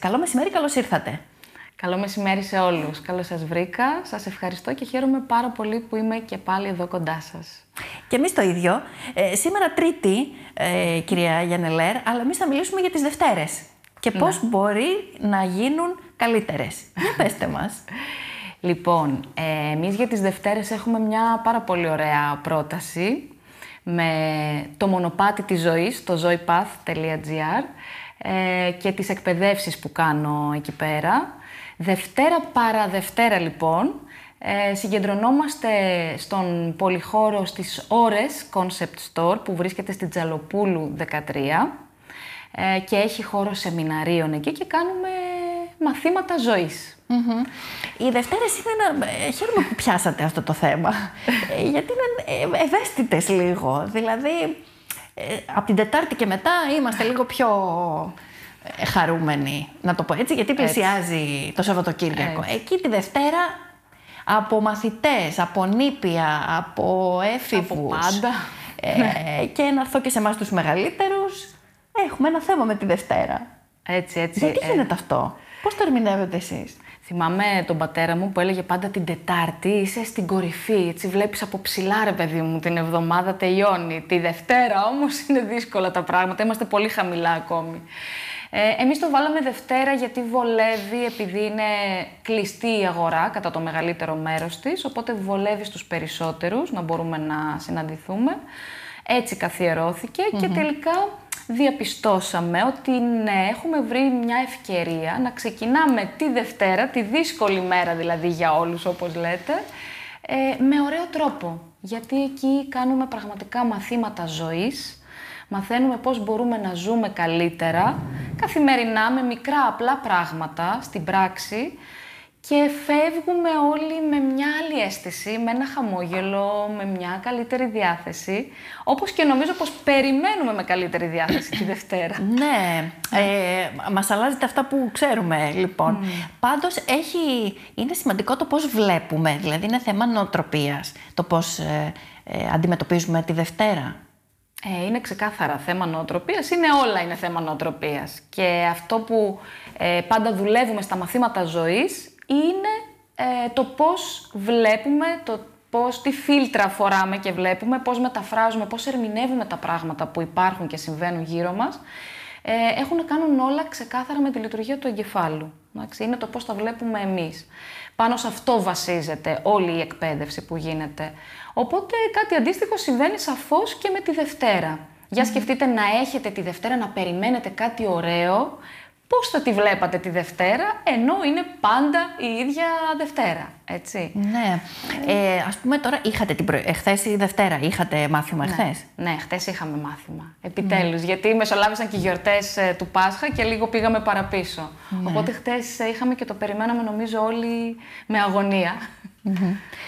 Καλό μεσημέρι, καλώς ήρθατε. Καλό μεσημέρι σε όλους. Καλώς σας βρήκα. Σας ευχαριστώ και χαίρομαι πάρα πολύ που είμαι και πάλι εδώ κοντά σας. Και εμείς το ίδιο. Σήμερα Τρίτη, κυρία Γιαννελέρ, αλλά εμείς θα μιλήσουμε για τις Δευτέρες και πώς μπορεί να γίνουν καλύτερες. Για πέστε μας. Λοιπόν, εμείς για τις Δευτέρες έχουμε μια πάρα πολύ ωραία πρόταση με το μονοπάτι της ζωής, το zoepath.gr και τις εκπαιδεύσεις που κάνω εκεί πέρα. Δευτέρα παρά Δευτέρα λοιπόν, συγκεντρωνόμαστε στον πολυχώρο στις Ώρες Concept Store που βρίσκεται στην Τζαλοπούλου 13 και έχει χώρο σεμιναρίων εκεί και κάνουμε μαθήματα ζωής. Οι Δευτέρες είναι χαίρομαι που πιάσατε αυτό το θέμα, γιατί είναι ευαίσθητες λίγο. Δηλαδή, από την Τετάρτη και μετά είμαστε λίγο πιο χαρούμενοι, να το πω έτσι, γιατί πλησιάζει το Σαββατοκύριακο. Εκεί τη Δευτέρα, από μαθητές, από νήπια, από έφηβους, από πάντα. Και να έρθω και σε εμάς τους μεγαλύτερους, έχουμε ένα θέμα με τη Δευτέρα. Έτσι. Γιατί γίνεται αυτό, πώς το ερμηνεύετε εσείς? Θυμάμαι τον πατέρα μου που έλεγε πάντα την Τετάρτη είσαι στην κορυφή, έτσι βλέπεις από ψηλά ρε παιδί μου, την εβδομάδα τελειώνει. Τη Δευτέρα όμως είναι δύσκολα τα πράγματα, είμαστε πολύ χαμηλά ακόμη. Εμείς το βάλαμε Δευτέρα γιατί βολεύει, επειδή είναι κλειστή η αγορά κατά το μεγαλύτερο μέρος της, οπότε βολεύει στους περισσότερους να μπορούμε να συναντηθούμε. Έτσι καθιερώθηκε και τελικά διαπιστώσαμε ότι ναι, έχουμε βρει μια ευκαιρία να ξεκινάμε τη Δευτέρα, τη δύσκολη μέρα δηλαδή για όλους όπως λέτε, με ωραίο τρόπο. Γιατί εκεί κάνουμε πραγματικά μαθήματα ζωής, μαθαίνουμε πώς μπορούμε να ζούμε καλύτερα, καθημερινά με μικρά απλά πράγματα στην πράξη και φεύγουμε όλοι με μια άλλη αίσθηση, με ένα χαμόγελο, με μια καλύτερη διάθεση, όπως και νομίζω πως περιμένουμε με καλύτερη διάθεση τη Δευτέρα. Ναι, μας αλλάζετε αυτά που ξέρουμε λοιπόν. Πάντως είναι σημαντικό το πώς βλέπουμε, δηλαδή είναι θέμα νοοτροπίας, το πώς αντιμετωπίζουμε τη Δευτέρα. Είναι ξεκάθαρα θέμα νοοτροπίας, όλα είναι θέμα νοοτροπίας. Και αυτό που πάντα δουλεύουμε στα μαθήματα ζωής είναι το πώς βλέπουμε, τι φίλτρα φοράμε και βλέπουμε, πώς μεταφράζουμε, πώς ερμηνεύουμε τα πράγματα που υπάρχουν και συμβαίνουν γύρω μας. Έχουν να κάνουν όλα ξεκάθαρα με τη λειτουργία του εγκεφάλου. Είναι το πώς τα βλέπουμε εμείς. Πάνω σε αυτό βασίζεται όλη η εκπαίδευση που γίνεται. Οπότε κάτι αντίστοιχο συμβαίνει σαφώς και με τη Δευτέρα. Για σκεφτείτε να έχετε τη Δευτέρα να περιμένετε κάτι ωραίο. Πώς θα τη βλέπατε τη Δευτέρα, ενώ είναι πάντα η ίδια Δευτέρα, έτσι. Ναι. Ας πούμε τώρα, χθες η Δευτέρα, είχαμε μάθημα χθες? Ναι, χθες είχαμε μάθημα, επιτέλους, γιατί μεσολάβησαν και οι γιορτές του Πάσχα και λίγο πήγαμε παραπίσω. Οπότε χθες είχαμε και το περιμέναμε νομίζω όλοι με αγωνία.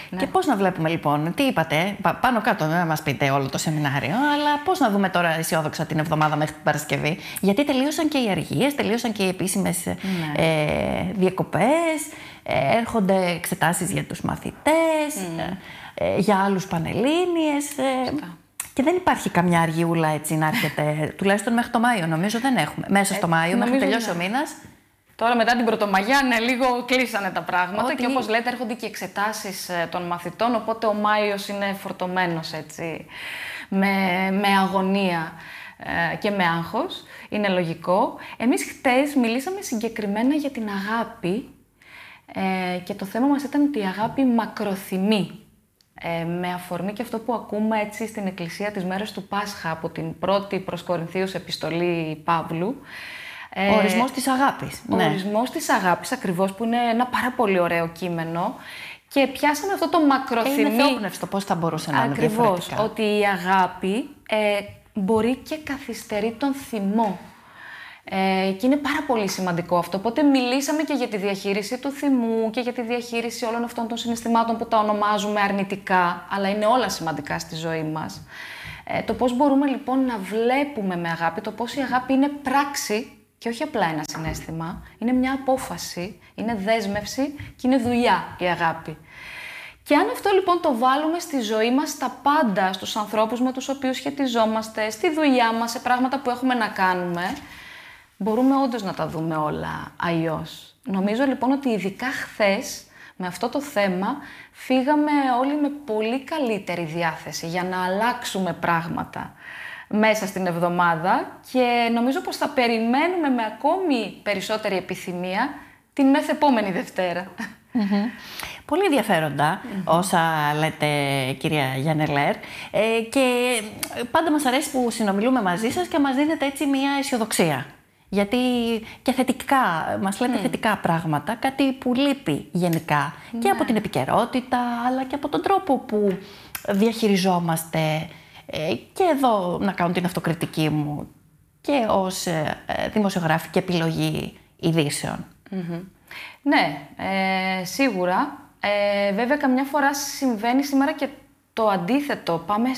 Ναι. Και πώς να βλέπουμε λοιπόν, τι είπατε, πάνω κάτω δεν μας πείτε όλο το σεμινάριο, αλλά πώς να δούμε τώρα αισιόδοξα την εβδομάδα μέχρι την Παρασκευή, γιατί τελείωσαν και οι αργίες, τελείωσαν και οι επίσημες διακοπές, έρχονται εξετάσεις για τους μαθητές, για άλλους πανελλήνιες και δεν υπάρχει καμιά αργιούλα έτσι να έρχεται, τουλάχιστον μέχρι το Μάιο νομίζω δεν έχουμε, μέσα στο Μάιο μέχρι τελειώσει ο μήνας. Τώρα μετά την Πρωτομαγιά, λίγο κλείσανε τα πράγματα και όπως λέτε έρχονται και εξετάσεις των μαθητών, οπότε ο Μάιος είναι φορτωμένος έτσι, με αγωνία και με άγχος, είναι λογικό. Εμείς χτες μιλήσαμε συγκεκριμένα για την αγάπη και το θέμα μας ήταν ότι η αγάπη μακροθυμεί. Με αφορμή και αυτό που ακούμε έτσι στην Εκκλησία τις μέρες του Πάσχα από την πρώτη προς Κορινθίους επιστολή Παύλου. Ο ορισμός της αγάπης. Ο ορισμός της αγάπης ακριβώς, που είναι ένα πάρα πολύ ωραίο κείμενο και πιάσαμε αυτό το μακροθυμί. Είναι θεόπνευστο, πώς θα μπορούσε να είναι διαφορετικά. Ακριβώς, ότι η αγάπη μπορεί και καθυστερεί τον θυμό. Και είναι πάρα πολύ σημαντικό αυτό. Οπότε μιλήσαμε και για τη διαχείριση του θυμού και για τη διαχείριση όλων αυτών των συναισθημάτων που τα ονομάζουμε αρνητικά, αλλά είναι όλα σημαντικά στη ζωή μας. Το πώς μπορούμε λοιπόν να βλέπουμε με αγάπη, το πώς η αγάπη είναι πράξη και όχι απλά ένα συναίσθημα, είναι μια απόφαση, είναι δέσμευση και είναι δουλειά η αγάπη. Και αν αυτό λοιπόν το βάλουμε στη ζωή μας, στα πάντα, στους ανθρώπους με τους οποίους σχετιζόμαστε, στη δουλειά μας, σε πράγματα που έχουμε να κάνουμε, μπορούμε όντως να τα δούμε όλα αλλιώς. Νομίζω λοιπόν ότι ειδικά χθες, με αυτό το θέμα, φύγαμε όλοι με πολύ καλύτερη διάθεση για να αλλάξουμε πράγματα μέσα στην εβδομάδα και νομίζω πως θα περιμένουμε με ακόμη περισσότερη επιθυμία την μεθεπόμενη Δευτέρα. Πολύ ενδιαφέροντα όσα λέτε, κυρία Γιαννελέρ, και πάντα μας αρέσει που συνομιλούμε μαζί σας και μας δίνετε έτσι μια αισιοδοξία. Γιατί και θετικά, μας λέτε θετικά πράγματα, κάτι που λείπει γενικά και από την επικαιρότητα, αλλά και από τον τρόπο που διαχειριζόμαστε, και εδώ να κάνω την αυτοκριτική μου και ως δημοσιογράφικη επιλογή ειδήσεων. Ναι, σίγουρα. Βέβαια, καμιά φορά συμβαίνει σήμερα και το αντίθετο. Πάμε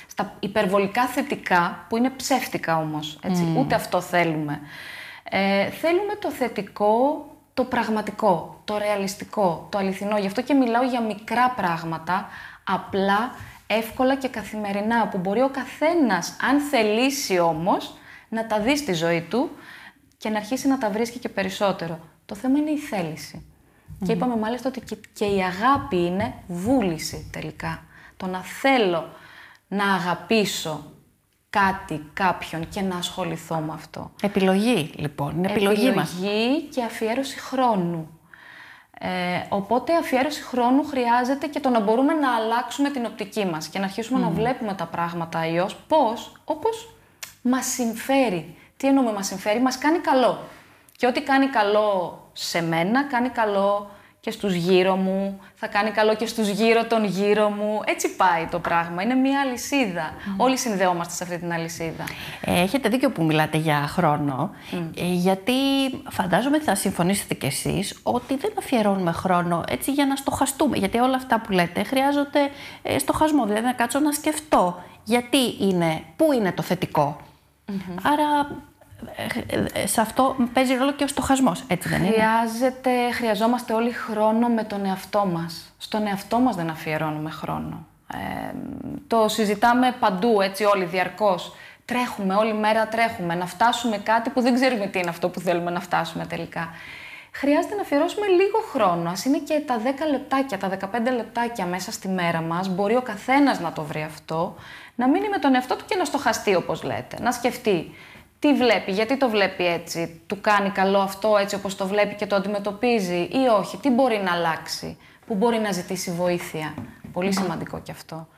στα υπερβολικά θετικά, που είναι ψεύτικα όμως. Έτσι. Ούτε αυτό θέλουμε. Θέλουμε το θετικό, το πραγματικό, το ρεαλιστικό, το αληθινό. Γι' αυτό και μιλάω για μικρά πράγματα, απλά, εύκολα και καθημερινά, που μπορεί ο καθένας, αν θελήσει όμως, να τα δει στη ζωή του και να αρχίσει να τα βρίσκει και περισσότερο. Το θέμα είναι η θέληση. Και είπαμε μάλιστα ότι και η αγάπη είναι βούληση τελικά. Το να θέλω να αγαπήσω κάτι, κάποιον και να ασχοληθώ με αυτό. Επιλογή λοιπόν, είναι επιλογή μας. Επιλογή και αφιέρωση χρόνου. Οπότε αφιέρωση χρόνου χρειάζεται και το να μπορούμε να αλλάξουμε την οπτική μας και να αρχίσουμε να βλέπουμε τα πράγματα αλλιώς. Πώς? Όπως μας συμφέρει. Τι εννοούμε μας συμφέρει? Μας κάνει καλό. Και ό,τι κάνει καλό σε μένα, κάνει καλό και στους γύρω μου, θα κάνει καλό και στους γύρω των γύρω μου. Έτσι πάει το πράγμα. Είναι μια αλυσίδα. Όλοι συνδεόμαστε σε αυτή την αλυσίδα. Έχετε δίκιο που μιλάτε για χρόνο, γιατί φαντάζομαι ότι θα συμφωνήσετε κι εσείς ότι δεν αφιερώνουμε χρόνο έτσι για να στοχαστούμε. Γιατί όλα αυτά που λέτε χρειάζονται στοχασμό, δηλαδή να κάτσω να σκεφτώ πού είναι το θετικό. Άρα σε αυτό παίζει ρόλο και ο στοχασμός, έτσι δεν είναι? Χρειαζόμαστε όλοι χρόνο με τον εαυτό μας. Στον εαυτό μας δεν αφιερώνουμε χρόνο. Το συζητάμε παντού, έτσι όλοι διαρκώς. Τρέχουμε, όλη μέρα τρέχουμε, να φτάσουμε κάτι που δεν ξέρουμε τι είναι αυτό που θέλουμε να φτάσουμε τελικά. Χρειάζεται να αφιερώσουμε λίγο χρόνο. Ας είναι και τα 10 λεπτάκια, τα 15 λεπτάκια μέσα στη μέρα μας. Μπορεί ο καθένας να το βρει αυτό, να μείνει με τον εαυτό του και να στοχαστεί, όπως λέτε. Να σκεφτεί τι βλέπει, γιατί το βλέπει έτσι, του κάνει καλό αυτό έτσι όπως το βλέπει και το αντιμετωπίζει ή όχι, τι μπορεί να αλλάξει, που μπορεί να ζητήσει βοήθεια. Πολύ σημαντικό και αυτό.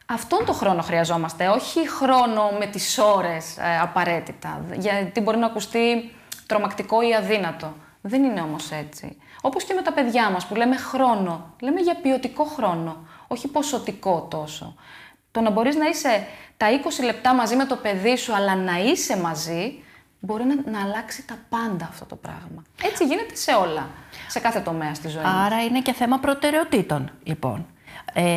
Αυτόν τον χρόνο χρειαζόμαστε, όχι χρόνο με τις ώρες απαραίτητα, γιατί μπορεί να ακουστεί τρομακτικό ή αδύνατο. Δεν είναι όμως έτσι. Όπως και με τα παιδιά μας που λέμε χρόνο, λέμε για ποιοτικό χρόνο, όχι ποσοτικό τόσο. Το να μπορείς να είσαι τα 20 λεπτά μαζί με το παιδί σου, αλλά να είσαι μαζί, μπορεί να αλλάξει τα πάντα αυτό το πράγμα. Έτσι γίνεται σε όλα, σε κάθε τομέα στη ζωή. Άρα είναι και θέμα προτεραιοτήτων, λοιπόν.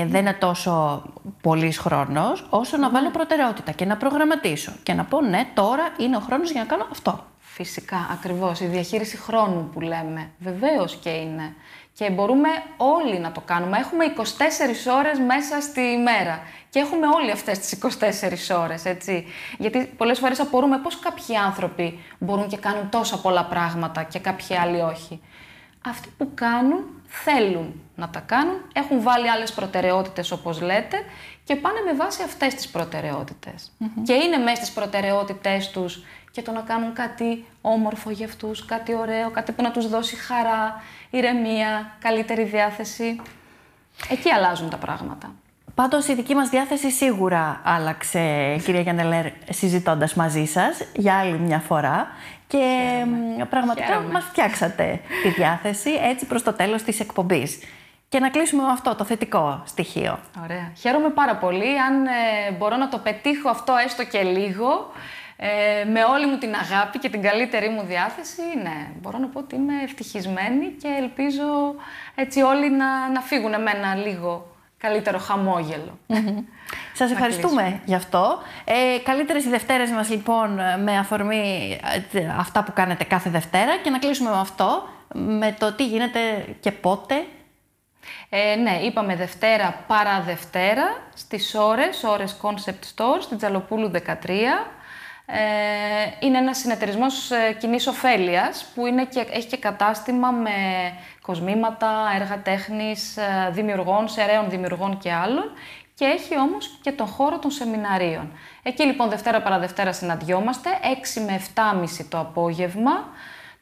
Δεν είναι τόσο πολύς χρόνος, όσο να βάλω προτεραιότητα και να προγραμματίσω. Και να πω, ναι, τώρα είναι ο χρόνος για να κάνω αυτό. Φυσικά, ακριβώς. Η διαχείριση χρόνου που λέμε. Βεβαίως και είναι. Και μπορούμε όλοι να το κάνουμε. Έχουμε 24 ώρες μέσα στη μέρα. Και έχουμε όλοι αυτές τις 24 ώρες, έτσι. Γιατί πολλές φορές απορούμε πώς κάποιοι άνθρωποι μπορούν και κάνουν τόσα πολλά πράγματα και κάποιοι άλλοι όχι. Αυτοί που κάνουν, θέλουν να τα κάνουν, έχουν βάλει άλλες προτεραιότητες όπως λέτε και πάνε με βάση αυτές τις προτεραιότητες. Και είναι μέσα στις προτεραιότητές τους και το να κάνουν κάτι όμορφο για αυτούς, κάτι ωραίο, κάτι που να τους δώσει χαρά, ηρεμία, καλύτερη διάθεση. Εκεί αλλάζουν τα πράγματα. Πάντως η δική μας διάθεση σίγουρα άλλαξε, κυρία Γιαννελέρ, συζητώντας μαζί σας για άλλη μια φορά και πραγματικά μας φτιάξατε τη διάθεση έτσι προς το τέλος της εκπομπής. Και να κλείσουμε με αυτό το θετικό στοιχείο. Ωραία. Χαίρομαι πάρα πολύ. Αν μπορώ να το πετύχω αυτό έστω και λίγο, με όλη μου την αγάπη και την καλύτερη μου διάθεση, ναι, μπορώ να πω ότι είμαι ευτυχισμένη και ελπίζω έτσι όλοι να φύγουν με ένα λίγο καλύτερο χαμόγελο. Σας ευχαριστούμε γι' αυτό. Καλύτερες οι Δευτέρες μας λοιπόν με αφορμή αυτά που κάνετε κάθε Δευτέρα και να κλείσουμε με αυτό, με το τι γίνεται και πότε. Ναι, είπαμε Δευτέρα παρά Δευτέρα στις ώρες Concept Store στην Τζαλοπούλου 13. Είναι ένας συνεταιρισμός κοινής ωφέλειας που έχει και κατάστημα με κοσμήματα, έργα τέχνης, δημιουργών, σεραίων δημιουργών και άλλων, και έχει όμως και τον χώρο των σεμιναρίων. Εκεί λοιπόν Δευτέρα παραδευτέρα συναντιόμαστε, 6 με 7.30 το απόγευμα.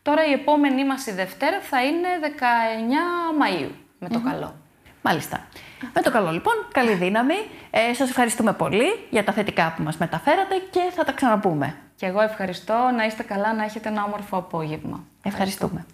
Τώρα η επόμενή μας η Δευτέρα θα είναι 19 Μαΐου, με το καλό. Μάλιστα. Με το καλό λοιπόν, καλή δύναμη. Σας ευχαριστούμε πολύ για τα θετικά που μας μεταφέρατε και θα τα ξαναπούμε. Και εγώ ευχαριστώ, να είστε καλά, να έχετε ένα όμορφο απόγευμα. Ευχαριστούμε.